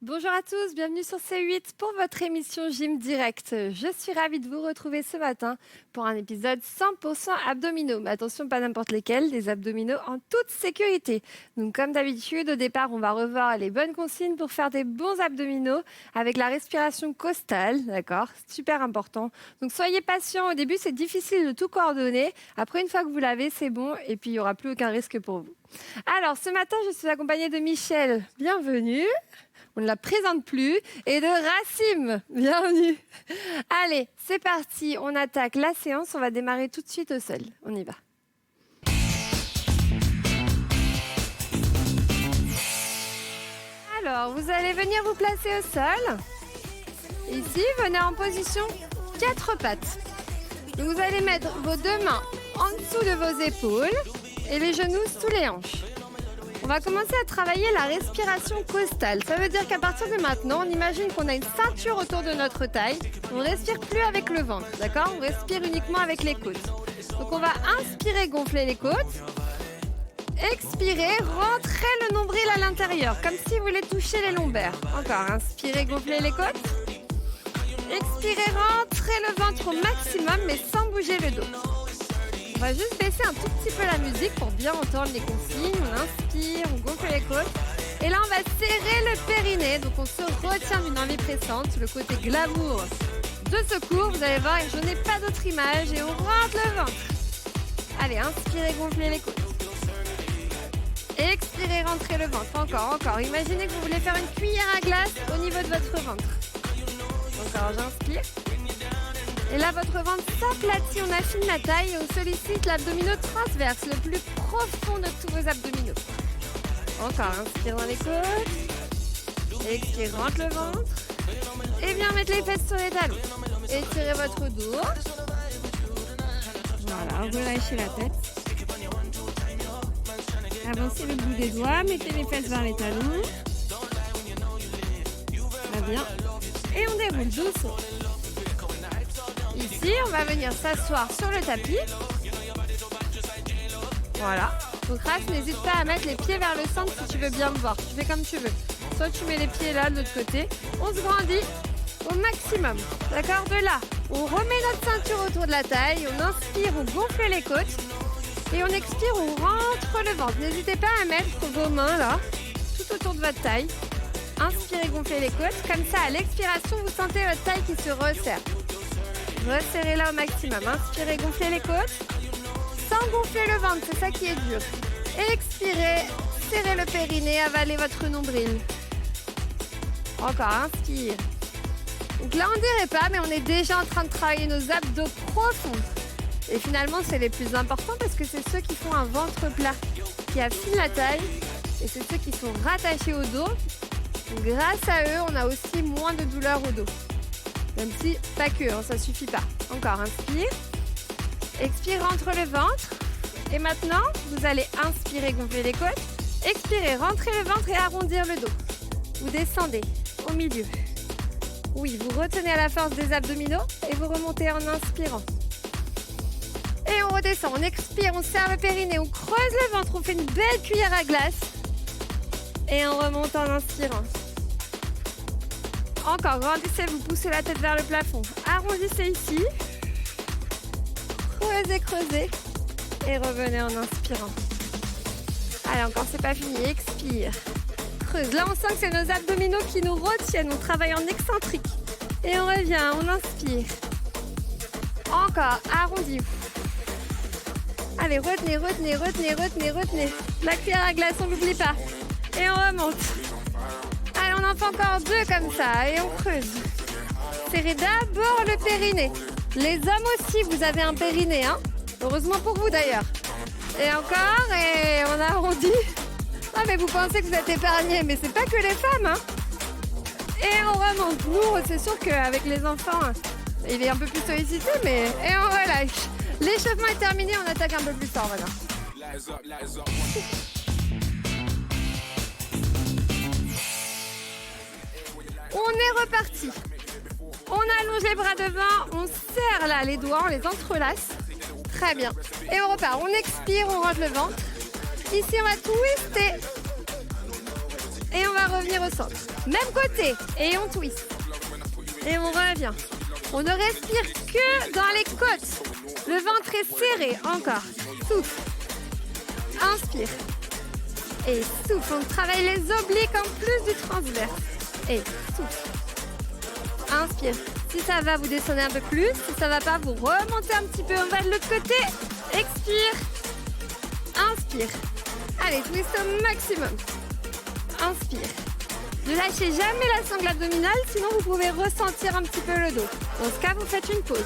Bonjour à tous, bienvenue sur C8 pour votre émission Gym Direct. Je suis ravie de vous retrouver ce matin pour un épisode 100% abdominaux. Mais attention, pas n'importe lesquels, des abdominaux en toute sécurité. Donc comme d'habitude, au départ, on va revoir les bonnes consignes pour faire des bons abdominaux avec la respiration costale, d'accord? Super important. Donc soyez patients, au début c'est difficile de tout coordonner. Après, une fois que vous l'avez, c'est bon et puis il n'y aura plus aucun risque pour vous. Alors, ce matin, je suis accompagnée de Michel. Bienvenue. On ne la présente plus. Et de Racim. Bienvenue. Allez, c'est parti. On attaque la séance. On va démarrer tout de suite au sol. On y va. Alors, vous allez venir vous placer au sol. Ici, venez en position 4 pattes. Donc, vous allez mettre vos deux mains en dessous de vos épaules et les genoux sous les hanches. On va commencer à travailler la respiration costale. Ça veut dire qu'à partir de maintenant, on imagine qu'on a une ceinture autour de notre taille. On ne respire plus avec le ventre, d'accord? On respire uniquement avec les côtes. Donc on va inspirer, gonfler les côtes. Expirer, rentrer le nombril à l'intérieur, comme si vous voulez toucher les lombaires. Encore, inspirez, gonfler les côtes. Expirez, rentrez le ventre au maximum, mais sans bouger le dos. On va juste baisser un tout petit peu la musique pour bien entendre les consignes. On inspire, on gonfle les côtes. Et là, on va serrer le périnée. Donc, on se retient d'une envie pressante. Le côté glamour de ce cours, vous allez voir, je n'ai pas d'autre image. Et on rentre le ventre. Allez, inspirez, gonflez les côtes. Expirez, rentrez le ventre. Encore. Imaginez que vous voulez faire une cuillère à glace au niveau de votre ventre. Encore, j'inspire. Et là, votre ventre s'aplatit, on affine la taille et on sollicite l'abdominaux transverse, le plus profond de tous vos abdominaux. Encore, inspire dans les côtes. Expire, rentre le ventre. Et bien mettre les fesses sur les talons. Étirez votre dos. Voilà, relâchez la tête. Avancez le bout des doigts, mettez les fesses vers les talons. Très bien. Et on déroule doucement. Ici, on va venir s'asseoir sur le tapis. Voilà. Donc, Raph, n'hésite pas à mettre les pieds vers le centre si tu veux bien me voir. Tu fais comme tu veux. Soit tu mets les pieds là, de l'autre côté. On se grandit au maximum. D'accord? De là, on remet notre ceinture autour de la taille. On inspire, on gonfle les côtes. Et on expire, on rentre le ventre. N'hésitez pas à mettre vos mains là, tout autour de votre taille. Inspirez, gonflez les côtes. Comme ça, à l'expiration, vous sentez votre taille qui se resserre. Resserrez-la au maximum. Inspirez, gonflez les côtes. Sans gonfler le ventre, c'est ça qui est dur. Expirez, serrez le périnée, avalez votre nombril. Encore, inspire. Donc là, on ne dirait pas, mais on est déjà en train de travailler nos abdos profonds. Et finalement, c'est les plus importants parce que c'est ceux qui font un ventre plat, qui affinent la taille. Et c'est ceux qui sont rattachés au dos. Donc, grâce à eux, on a aussi moins de douleur au dos. Même si, pas que, hein, ça suffit pas. Encore, inspire. Expire, rentre le ventre. Et maintenant, vous allez inspirer, gonfler les côtes. Expirez, rentrez le ventre et arrondir le dos. Vous descendez au milieu. Oui, vous retenez à la force des abdominaux et vous remontez en inspirant. Et on redescend, on expire, on serre le périnée, on creuse le ventre, on fait une belle cuillère à glace. Et on remonte en inspirant. Encore, grandissez, vous poussez la tête vers le plafond. Arrondissez ici. Creusez. Et revenez en inspirant. Allez, encore, c'est pas fini. Expire. Creuse. Là, on sent que c'est nos abdominaux qui nous retiennent. On travaille en excentrique. Et on revient, on inspire. Encore, arrondi. Allez, retenez. La cuillère à glace, on n'oublie pas. Et on remonte. Allez, on en fait encore 2 comme ça et on creuse. Serrez d'abord le périnée. Les hommes aussi, vous avez un périnée, hein? Heureusement pour vous d'ailleurs. Et encore, et on arrondit. Ah, mais vous pensez que vous êtes épargnés, mais c'est pas que les femmes, hein? Et on remonte. Nous, c'est sûr qu'avec les enfants, il est un peu plus sollicité, mais... Et on relâche. L'échauffement est terminé, on attaque un peu plus fort maintenant. On est reparti. On allonge les bras devant, on serre là les doigts, on les entrelace. Très bien. Et on repart. On expire, on rentre le ventre. Ici, on va twister. Et on va va revenir au centre. Même côté. Et on twist. Et on revient. On ne respire que dans les côtes. Le ventre est serré. Encore. Souffle. Inspire. Et souffle. On travaille les obliques en plus du transverse. Et souffle. Inspire. Si ça va, vous descendez un peu plus. Si ça va pas, vous remontez un petit peu. On va de l'autre côté. Expire. Inspire. Allez, twist au maximum. Inspire. Ne lâchez jamais la sangle abdominale, sinon vous pouvez ressentir un petit peu le dos. Dans ce cas, vous faites une pause.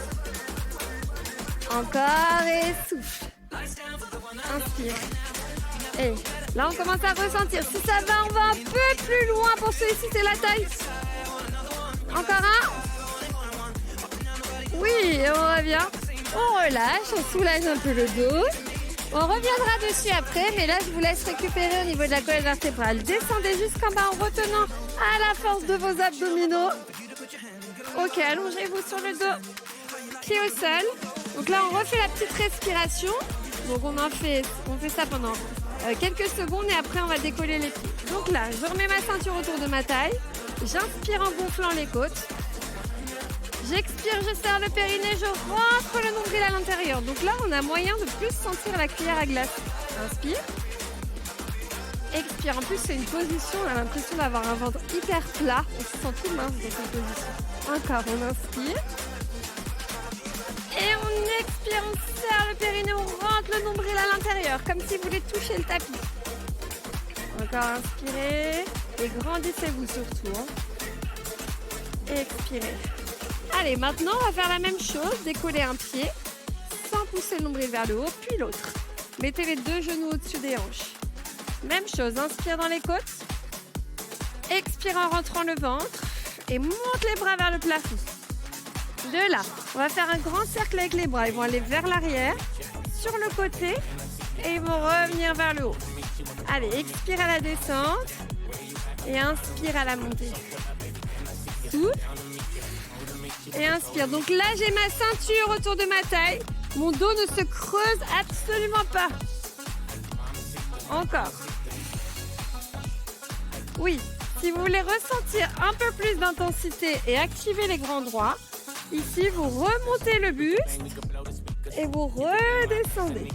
Encore et souffle. Inspire. Et là, on commence à ressentir. Si ça va, on va un peu plus loin. Pour celui-ci, c'est la taille. Encore un. Oui, et on revient. On relâche, on soulage un peu le dos. On reviendra dessus après, mais là, je vous laisse récupérer au niveau de la colonne vertébrale. Descendez jusqu'en bas en retenant à la force de vos abdominaux. Ok, allongez-vous sur le dos, pied au sol. Donc là, on refait la petite respiration. Donc on fait ça pendant quelques secondes et après, on va décoller les pieds. Donc là, je remets ma ceinture autour de ma taille. J'inspire en gonflant les côtes. J'expire, je serre le périnée, je rentre le nombril à l'intérieur. Donc là, on a moyen de plus sentir la cuillère à glace. Inspire. Expire. En plus, c'est une position, on a l'impression d'avoir un ventre hyper plat. On se sent tout mince dans cette position. Encore, on inspire. Et on expire, on serre le périnée, on rentre le nombril à l'intérieur, comme si vous voulez toucher le tapis. Encore, inspirez. Et grandissez-vous surtout. Expirez. Allez, maintenant, on va faire la même chose. Décoller un pied sans pousser le nombril vers le haut, puis l'autre. Mettez les deux genoux au-dessus des hanches. Même chose, inspire dans les côtes. Expire en rentrant le ventre. Et monte les bras vers le plafond. De là, on va faire un grand cercle avec les bras. Ils vont aller vers l'arrière, sur le côté, et ils vont revenir vers le haut. Allez, expire à la descente. Et inspire à la montée. Souffle. Et inspire. Donc là, j'ai ma ceinture autour de ma taille. Mon dos ne se creuse absolument pas. Encore. Oui, si vous voulez ressentir un peu plus d'intensité et activer les grands droits, ici, vous remontez le buste et vous redescendez.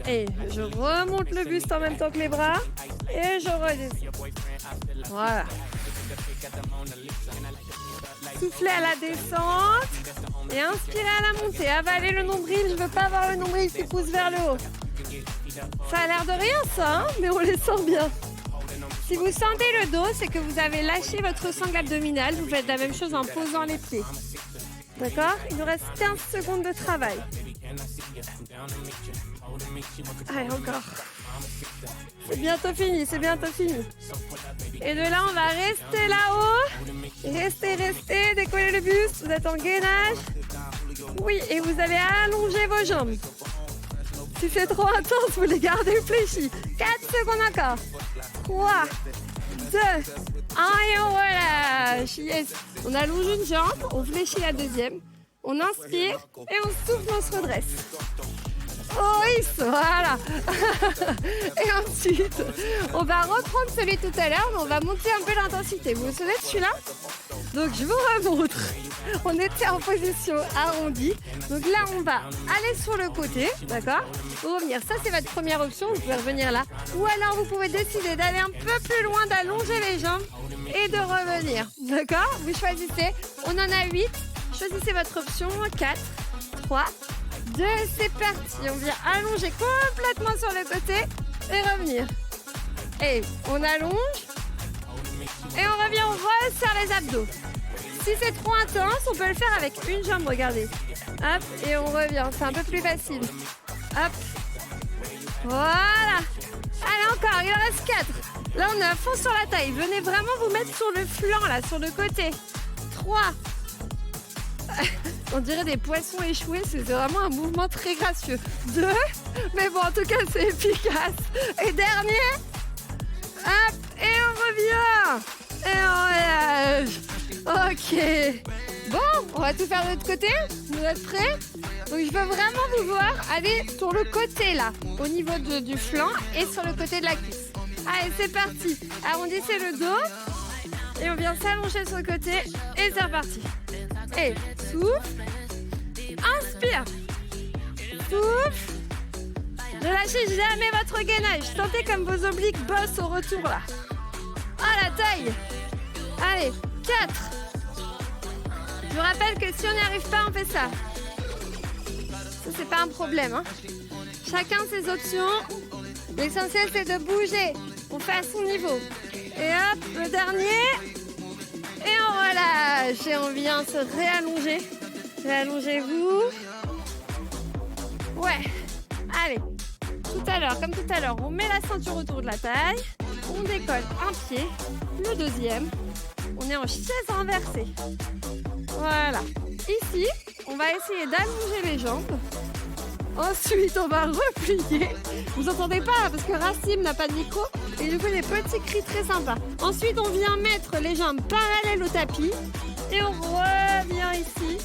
Et je remonte le buste en même temps que les bras et je redescends. Voilà. Soufflez à la descente et inspirez à la montée. Avalez le nombril, je ne veux pas avoir le nombril qui pousse vers le haut. Ça a l'air de rien ça, hein, mais on les sent bien. Si vous sentez le dos, c'est que vous avez lâché votre sangle abdominale. Vous faites la même chose en posant les pieds. D'accord? Il nous reste 15 secondes de travail. Allez, encore. C'est bientôt fini, c'est bientôt fini. Et de là, on va rester là-haut. Restez, décollez le buste. Vous êtes en gainage. Oui, et vous allez allonger vos jambes. Si c'est trop intense, vous les gardez fléchis. 4 secondes encore. 3, 2, 1 et on relâche. Yes. On allonge une jambe, on fléchit la deuxième. On inspire et on souffle, on se redresse. Oh, voilà. Et ensuite, on va reprendre celui tout à l'heure, mais on va monter un peu l'intensité. Vous vous souvenez de celui-là? Donc, je vous remontre. On était en position arrondie. Donc là, on va aller sur le côté, d'accord? Pour revenir, ça c'est votre première option, vous pouvez revenir là. Ou alors, vous pouvez décider d'aller un peu plus loin, d'allonger les jambes et de revenir, d'accord? Vous choisissez, on en a 8. Choisissez votre option, 4, 3, 2, c'est parti. On vient allonger complètement sur le côté et revenir. Et on allonge et on revient, on resserre les abdos. Si c'est trop intense, on peut le faire avec une jambe, regardez. Hop, et on revient, c'est un peu plus facile. Hop, voilà. Allez, encore, il en reste 4. Là, on est à fond sur la taille. Venez vraiment vous mettre sur le flanc, là, sur le côté. 3. On dirait des poissons échoués, c'est vraiment un mouvement très gracieux. 2, mais bon, en tout cas, c'est efficace. Et dernier, hop, et on revient. Et on relâche. Ok. Bon, on va tout faire de l'autre côté. Vous êtes prêts? Donc, je veux vraiment vous voir aller sur le côté, là, au niveau du flanc et sur le côté de la cuisse. Allez, c'est parti. Arrondissez le dos. Et on vient s'allonger sur le côté. Et c'est reparti. Et souffle. Inspire. Souffle. Ne lâchez jamais votre gainage. Sentez comme vos obliques bossent au retour là. Ah, la taille. Allez, 4. Je vous rappelle que si on n'y arrive pas, on fait ça. Ça, c'est pas un problème. Hein. Chacun ses options. L'essentiel, c'est de bouger. On fait à son niveau. Et hop, le dernier. Et on relâche. Et on vient se réallonger. Réallongez-vous. Ouais. Allez. Tout à l'heure, comme tout à l'heure, on met la ceinture autour de la taille. On décolle un pied. Le deuxième. On est en chaise renversée. Voilà. Ici, on va essayer d'allonger les jambes. Ensuite, on va replier. Vous entendez pas parce que Racine n'a pas de micro et il nous fait des petits cris très sympas. Ensuite, on vient mettre les jambes parallèles au tapis et on revient ici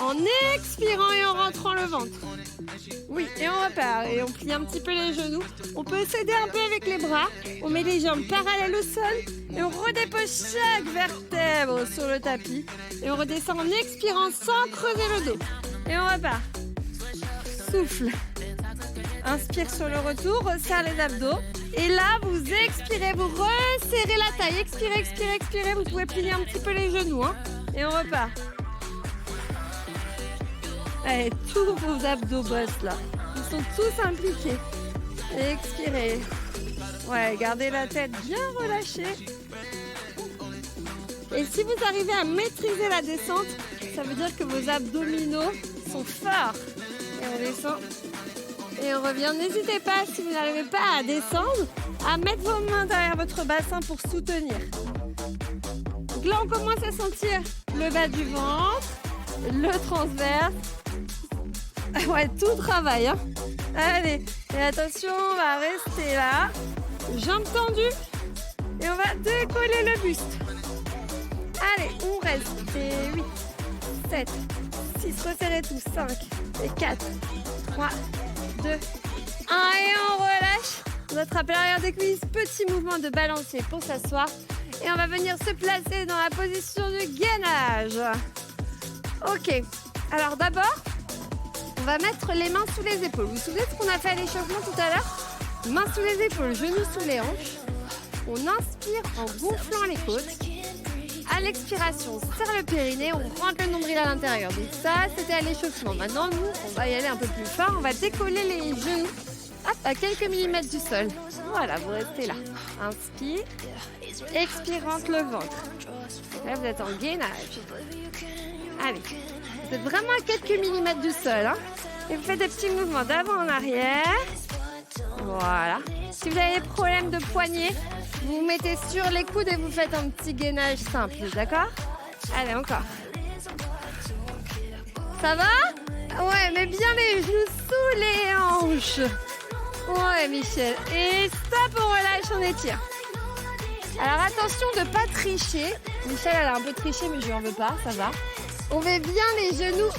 en expirant et en rentrant le ventre. Oui, et on repart et on plie un petit peu les genoux. On peut s'aider un peu avec les bras. On met les jambes parallèles au sol et on redépose chaque vertèbre sur le tapis. Et on redescend en expirant sans creuser le dos. Et on repart. Souffle. Inspire sur le retour, resserre les abdos. Et là, vous expirez, vous resserrez la taille. Expirez, expirez, expirez. Vous pouvez plier un petit peu les genoux. Hein. Et on repart. Allez, tous vos abdos bossent là. Ils sont tous impliqués. Et expirez. Ouais, gardez la tête bien relâchée. Et si vous arrivez à maîtriser la descente, ça veut dire que vos abdominaux sont forts. Et on descend. Et on revient. N'hésitez pas, si vous n'arrivez pas à descendre, à mettre vos mains derrière votre bassin pour soutenir. Donc là, on commence à sentir le bas du ventre, le transverse. Ouais, tout travail. Hein. Allez, et attention, on va rester là. Jambes tendues. Et on va décoller le buste. Allez, on reste. Et 8, 7, 6, resserrez tous. 5, et 4, 3, 2, 1. Et on relâche. On attrape l'arrière des cuisses. Petit mouvement de balancier pour s'asseoir. Et on va venir se placer dans la position du gainage. Ok. Alors d'abord, on va mettre les mains sous les épaules. Vous vous souvenez de ce qu'on a fait à l'échauffement tout à l'heure? Mains sous les épaules, genoux sous les hanches. On inspire en gonflant les côtes. À l'expiration, on serre le périnée, on rentre le nombril à l'intérieur. Donc ça, c'était à l'échauffement. Maintenant, nous, on va y aller un peu plus fort. On va décoller les genoux à quelques millimètres du sol. Voilà, vous restez là. Inspire. Expire, rentre le ventre. Là, vous êtes en gainage. Allez. Vous êtes vraiment à quelques millimètres du sol. Hein. Et vous faites des petits mouvements d'avant en arrière. Voilà. Si vous avez des problèmes de poignet, vous vous mettez sur les coudes et vous faites un petit gainage simple. D'accord? Allez, encore. Ça va? Ouais, mais bien les genoux sous les hanches. Ouais, Michel. Et stop, on relâche, on étire. Alors attention de ne pas tricher. Michel, elle a un peu triché, mais je lui en veux pas, ça va. On met bien les genoux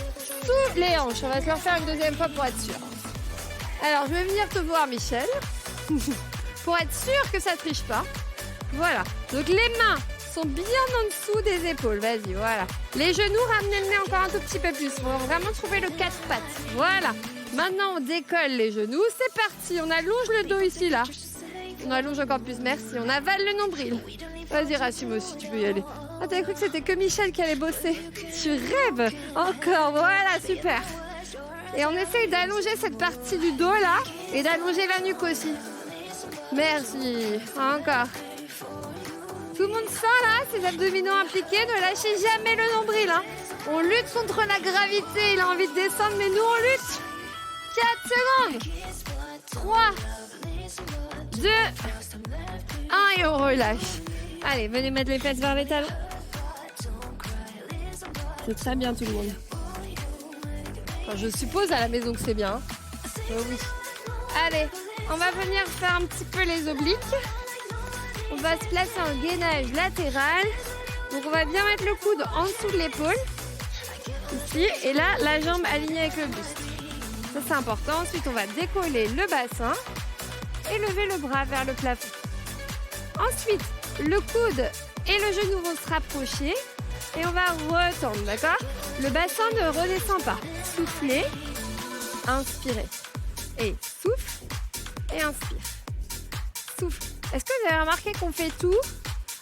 sous les hanches. On va se le refaire une deuxième fois pour être sûr. Alors, je vais venir te voir, Michel. Pour être sûr que ça ne triche pas. Voilà. Donc, les mains sont bien en dessous des épaules. Vas-y, voilà. Les genoux, ramenez le nez encore un tout petit peu plus. On va vraiment trouver le 4 pattes. Voilà. Maintenant, on décolle les genoux. C'est parti. On allonge le dos ici, là. On allonge encore plus. Merci. On avale le nombril. Vas-y, Racine aussi, tu peux y aller. Ah, t'avais cru que c'était que Michel qui allait bosser. Tu rêves. Encore. Voilà, super. Et on essaye d'allonger cette partie du dos, là. Et d'allonger la nuque aussi. Merci. Encore. Tout le monde sent, là, ses abdominaux impliqués. Ne lâchez jamais le nombril, hein. On lutte contre la gravité. Il a envie de descendre, mais nous, on lutte. 4 secondes. 3, 2, 1 et on relâche. Allez, venez mettre les fesses vers les talons. C'est très bien tout le monde. Enfin, je suppose à la maison que c'est bien. Hein. Oui. Allez, on va venir faire un petit peu les obliques. On va se placer en gainage latéral. Donc on va bien mettre le coude en dessous de l'épaule. Ici. Et là, la jambe alignée avec le buste. Ça c'est important. Ensuite, on va décoller le bassin et lever le bras vers le plafond. Ensuite, le coude et le genou vont se rapprocher et on va retendre, d'accord? Le bassin ne redescend pas. Soufflez, inspirez et souffle et inspire. Souffle. Est-ce que vous avez remarqué qu'on fait tout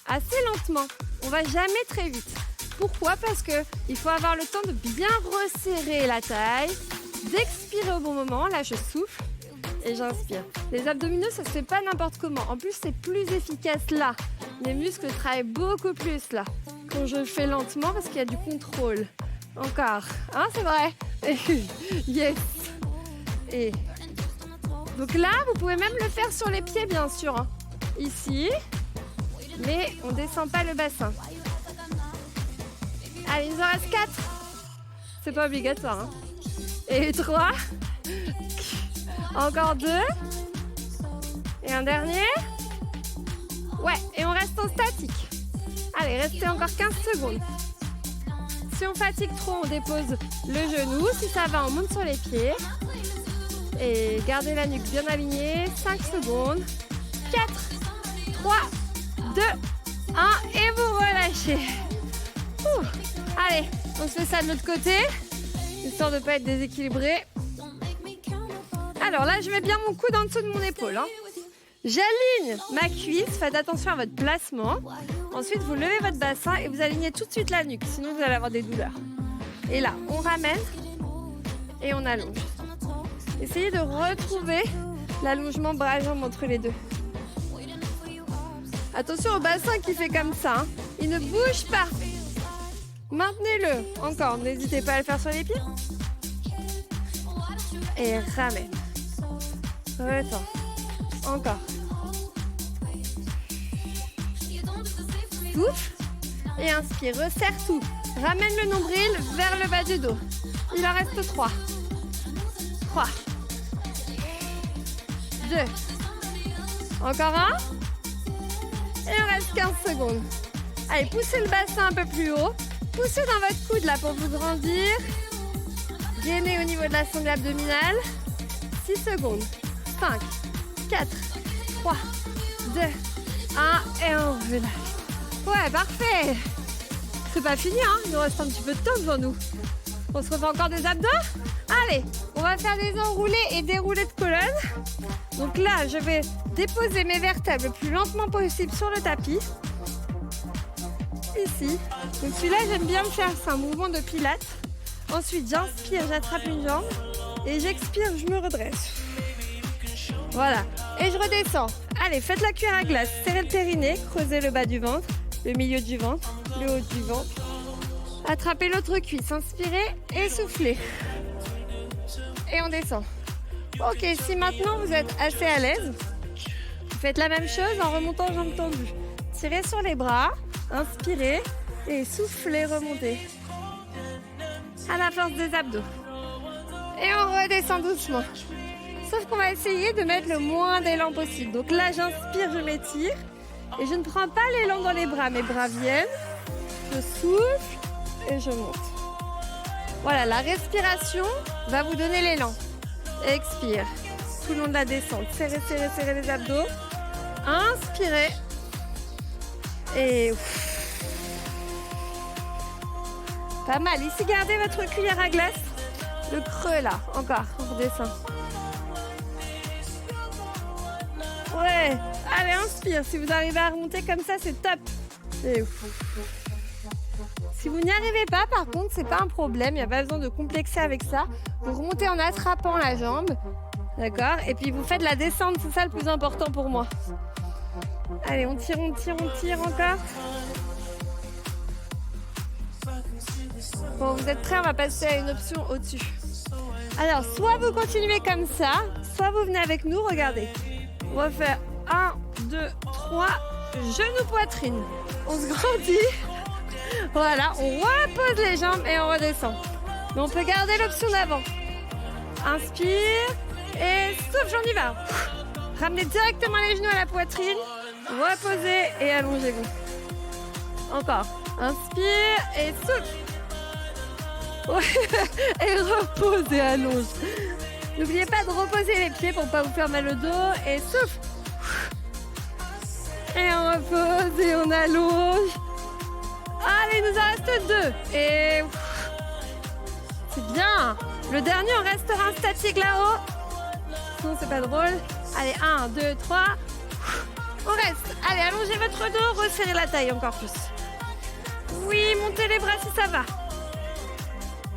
assez lentement? On va jamais très vite. Pourquoi? Parce qu'il faut avoir le temps de bien resserrer la taille, d'expirer au bon moment. Là, je souffle et j'inspire. Les abdominaux, ça se fait pas n'importe comment. En plus, c'est plus efficace là. Les muscles travaillent beaucoup plus là. Quand je fais lentement, parce qu'il y a du contrôle. Encore. Hein, c'est vrai? Yes. Et donc là, vous pouvez même le faire sur les pieds, bien sûr. Hein. Ici. Mais on ne descend pas le bassin. Allez, il nous en reste 4. C'est pas obligatoire. Hein. Et 3. Encore 2. Et un dernier. Ouais, et on reste en statique. Allez, restez encore 15 secondes. Si on fatigue trop, on dépose le genou. Si ça va, on monte sur les pieds. Et gardez la nuque bien alignée. 5 secondes. 4, 3, 2, 1. Et vous relâchez. Ouh. Allez, on se fait ça de l'autre côté, histoire de ne pas être déséquilibré. Alors là, je mets bien mon coude en dessous de mon épaule. Hein. J'aligne ma cuisse, faites attention à votre placement. Ensuite, vous levez votre bassin et vous alignez tout de suite la nuque, sinon vous allez avoir des douleurs. Et là, on ramène et on allonge. Essayez de retrouver l'allongement bras-jambes entre les deux. Attention au bassin qui fait comme ça. Hein. Il ne bouge pas. Maintenez-le. Encore, n'hésitez pas à le faire sur les pieds. Et ramène. Retends. Encore. Souffle. Et inspire. Resserre tout. Ramène le nombril vers le bas du dos. Il en reste 3. 3. 2. Encore un. Et il reste 15 secondes. Allez, poussez le bassin un peu plus haut. Poussez dans votre coude là pour vous grandir. Gainez au niveau de la sangle abdominale. 6 secondes. 5, 4, 3, 2, 1. Et on relâche. Ouais, parfait. C'est pas fini, hein. Il nous reste un petit peu de temps devant nous. On se refait encore des abdos. Allez, on va faire des enroulés et déroulés de colonne. Donc là, je vais déposer mes vertèbres le plus lentement possible sur le tapis. Ici. Donc celui-là, j'aime bien le faire. C'est un mouvement de pilates. Ensuite, j'inspire, j'attrape une jambe. Et j'expire, je me redresse. Voilà. Et je redescends. Allez, faites la cuillère à glace. Serrez le périnée, creusez le bas du ventre, le milieu du ventre, le haut du ventre. Attrapez l'autre cuisse. Inspirez et soufflez. Et on descend. Ok, si maintenant vous êtes assez à l'aise, vous faites la même chose en remontant jambes tendues. Tirez sur les bras, inspirez et soufflez, remontez. À la force des abdos. Et on redescend doucement. Sauf qu'on va essayer de mettre le moins d'élan possible. Donc là, j'inspire, je m'étire. Et je ne prends pas l'élan dans les bras. Mes bras viennent. Je souffle et je monte. Voilà, la respiration va vous donner l'élan. Expire. Tout le long de la descente. Serrez, serrez, serrez les abdos. Inspirez. Et pas mal. Ici, gardez votre cuillère à glace. Le creux là. Encore. On redescend. Ouais. Allez, inspire. Si vous arrivez à remonter comme ça, c'est top. Et si vous n'y arrivez pas, par contre, c'est pas un problème. Il n'y a pas besoin de complexer avec ça. Vous remontez en attrapant la jambe. D'accord? Et puis vous faites la descente. C'est ça le plus important pour moi. Allez, on tire, on tire, on tire encore. Bon, vous êtes prêts? On va passer à une option au-dessus. Alors, soit vous continuez comme ça, soit vous venez avec nous. Regardez. On va faire 1, 2, 3, genoux, poitrine. On se grandit. Voilà, on repose les jambes et on redescend. Mais on peut garder l'option d'avant. Inspire et souffle, on y va. Ramenez directement les genoux à la poitrine. Reposez et allongez-vous. Encore. Inspire et souffle. Et repose et allonge. N'oubliez pas de reposer les pieds pour ne pas vous faire mal au dos. Et souffle. Et on repose et on allonge. Allez, il nous en reste 2. Et c'est bien. Le dernier, on restera statique là-haut. Sinon, c'est pas drôle. Allez, 1, 2, 3. On reste. Allez, allongez votre dos, resserrez la taille encore plus. Oui, montez les bras si ça va.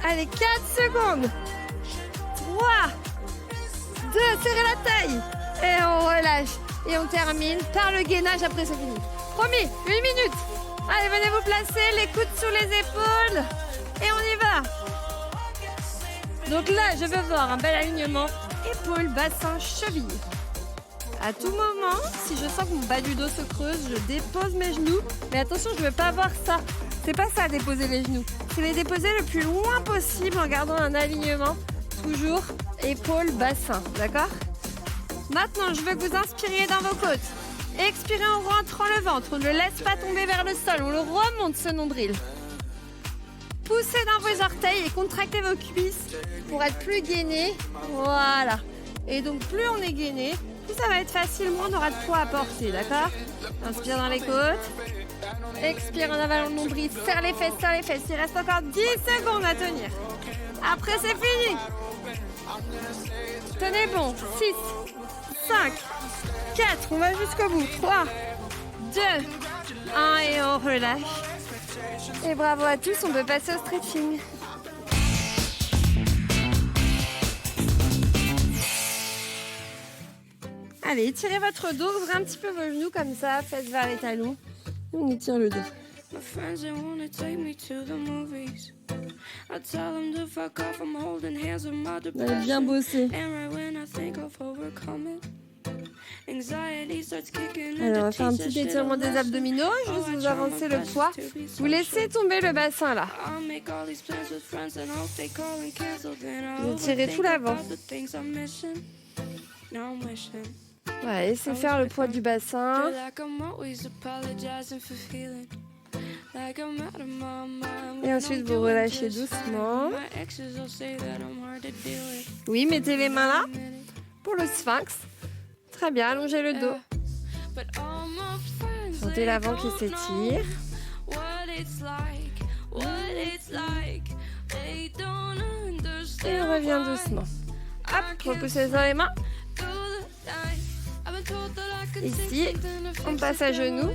Allez, 4 secondes. 3, 2, serrez la taille. Et on relâche. Et on termine par le gainage, après c'est fini. Promis, 8 minutes. Allez, venez vous placer, les coudes sous les épaules. Et on y va. Donc là, je veux voir un bel alignement. Épaules, bassin, cheville. À tout moment, si je sens que mon bas du dos se creuse, je dépose mes genoux. Mais attention, je ne veux pas avoir ça. C'est pas ça, déposer les genoux. C'est les déposer le plus loin possible en gardant un alignement. Toujours épaules, bassin. D'accord ? Maintenant, je veux que vous inspiriez dans vos côtes. Expirez en rentrant le ventre. On ne le laisse pas tomber vers le sol. On le remonte, ce nombril. Poussez dans vos orteils et contractez vos cuisses pour être plus gainé. Voilà. Et donc, plus on est gainé, plus ça va être facile, moins on aura de poids à porter, d'accord ? Inspire dans les côtes. Expire en avalant le nombril. Serre les fesses, serre les fesses. Il reste encore 10 secondes à tenir. Après, c'est fini. Tenez bon. 6, 5, 4. On va jusqu'au bout. 3, 2, 1 et on relâche. Et bravo à tous, on peut passer au stretching. Allez, étirez votre dos, ouvrez un petit peu vos genoux comme ça, fesses vers les talons. On étire le dos. Vous allez bien bosser. Alors, on va faire un petit étirement des abdominaux, juste vous avancez le poids. Vous laissez tomber le bassin là. Vous étirez tout l'avant. Voilà, laissez faire le poids du bassin. Et ensuite, vous relâchez doucement. Oui, mettez les mains là pour le sphinx. Très bien, allongez le dos. Sentez l'avant qui s'étire. Et on revient doucement. Hop, repoussez dans les mains. Ici, on passe à genoux.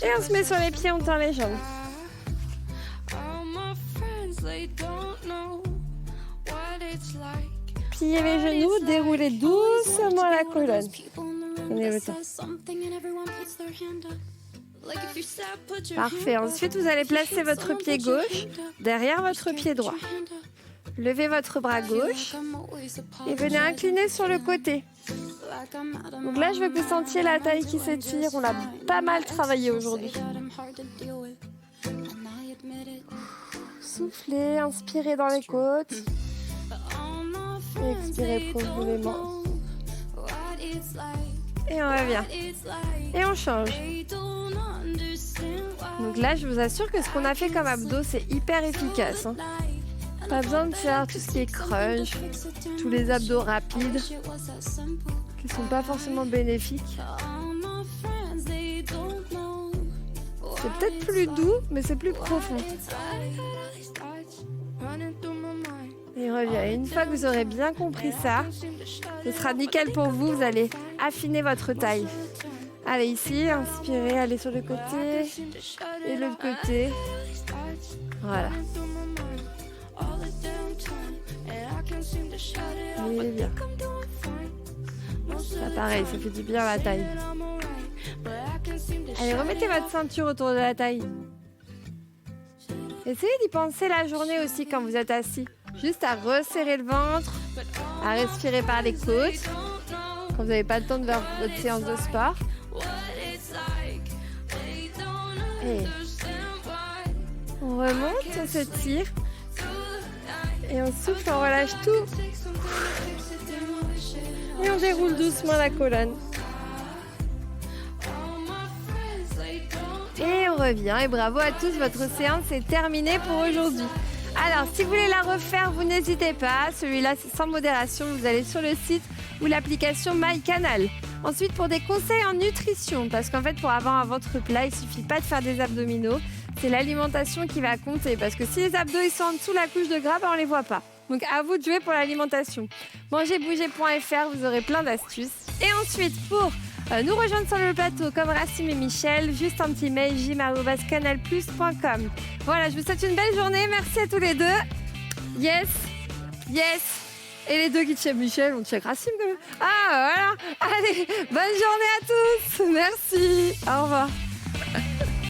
Et on se met sur les pieds, on tend les jambes. Pliez les genoux, déroulez doucement la colonne. Prenez le temps. Parfait. Ensuite, vous allez placer votre pied gauche derrière votre pied droit. Levez votre bras gauche et venez incliner sur le côté. Donc là, je veux que vous sentiez la taille qui s'étire. On l'a pas mal travaillé aujourd'hui. Soufflez, inspirez dans les côtes. Et expirez profondément. Et on revient. Et on change. Donc là, je vous assure que ce qu'on a fait comme abdos, c'est hyper efficace. Pas besoin de faire tout ce qui est crunch, tous les abdos rapides, qui sont pas forcément bénéfiques. C'est peut-être plus doux, mais c'est plus profond. Et revient. Une fois que vous aurez bien compris ça, ce sera nickel pour vous. Vous allez affiner votre taille. Allez ici, inspirez, allez sur le côté et l'autre côté. Voilà. Allez bien. Ça pareil, ça fait du bien à la taille. Allez, remettez votre ceinture autour de la taille. Essayez d'y penser la journée aussi quand vous êtes assis. Juste à resserrer le ventre, à respirer par les côtes. Quand vous n'avez pas le temps de faire votre séance de sport. Et on remonte, on s'étire. Et on souffle, on relâche tout. Et on déroule doucement la colonne. Et on revient. Et bravo à tous, votre séance est terminée pour aujourd'hui. Alors, si vous voulez la refaire, vous n'hésitez pas. Celui-là, c'est sans modération. Vous allez sur le site ou l'application MyCanal. Ensuite, pour des conseils en nutrition, parce qu'en fait, pour avoir un ventre plat, il suffit pas de faire des abdominaux. C'est l'alimentation qui va compter, parce que si les abdos ils sont en dessous de la couche de gras, on les voit pas. Donc à vous de jouer pour l'alimentation. Mangerbouger.fr, vous aurez plein d'astuces. Et ensuite, pour nous rejoindre sur le plateau comme Racine et Michel, juste un petit mail jim@canalplus.com. Voilà, je vous souhaite une belle journée. Merci à tous les deux. Yes. Et les deux qui checkent Michel, on check Racine quand même. Ah, voilà. Allez, bonne journée à tous. Merci. Au revoir.